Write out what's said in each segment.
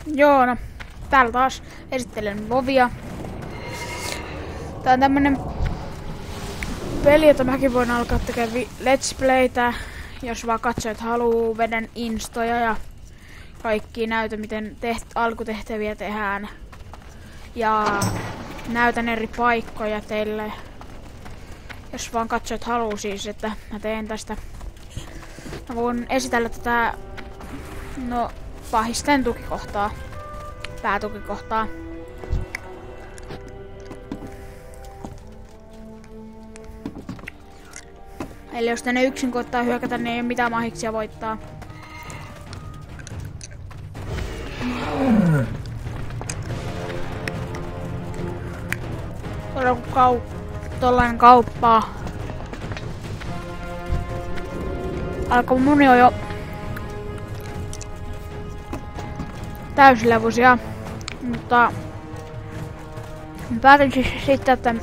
Joo, no täällä taas esittelen Vovia. Tää on tämmönen peli, jota mäkin voin alkaa tekemään Let's Playtä, jos vaan katsojat haluu. Vedän instoja ja kaikki näytä, miten alkutehtäviä tehdään. Ja näytän eri paikkoja teille, jos vaan katsojat haluu siis, että mä teen tästä. Mä voin esitellä tätä, no, pahisten tukikohtaa, päätukikohtaa. Eli jos tänne yksin koittaa hyökätä, niin ei ole mitään mahiksia voittaa. Tuolla on tollainen kauppaa. Alkoi muni on jo täyslevuisia, mutta päätin siis sitten, että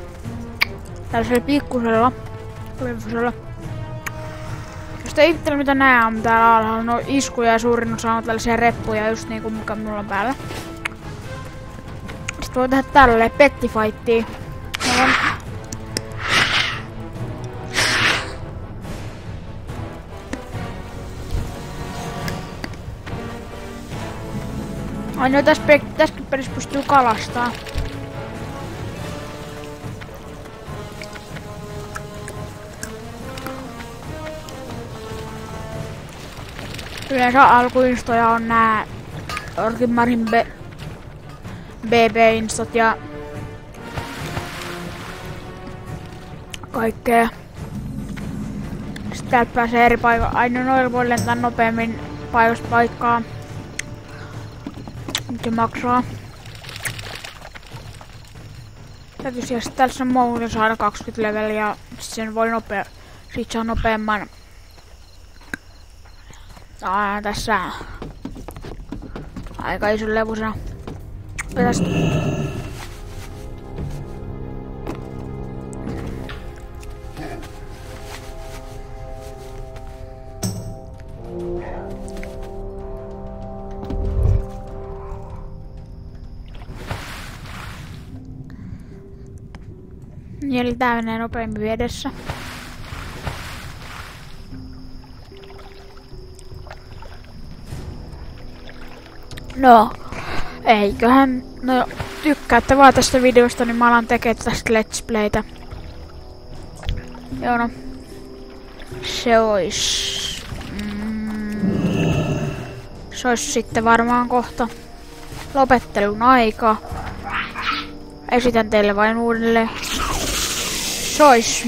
tällaisella pikkusella levusella. Jos te itsellä mitä nää on täällä alhaalla, no iskuja ja suurin osa on tällaisia reppuja, just niinku mikä mulla on päällä. Sitten voi tehdä tälleen pettifightia. Ainoa tässäkin pelissä pystyy kalastaa. Yleensä alkuinstoja on nää Orkinmarin BB-instot ja kaikkea. Sitten täältä pääsee eri paikoille. Ainoa noilla voi lentää nopeammin paikasta paikkaan. Se maksaa. Täytyisi ja tässä on muuten saada 20 leveliä ja sen voi siitä saa nopeamman. Tässä aika iso levusena. Tästä. Eli tää menee nopeammin vedessä. No, eiköhän, no tykkäätte vaan tästä videosta, niin mä alan tekemään tästä Let's Playtä. Joo no, se ois sitten varmaan kohta lopettelun aika. Esitän teille vain uudelleen. Se ois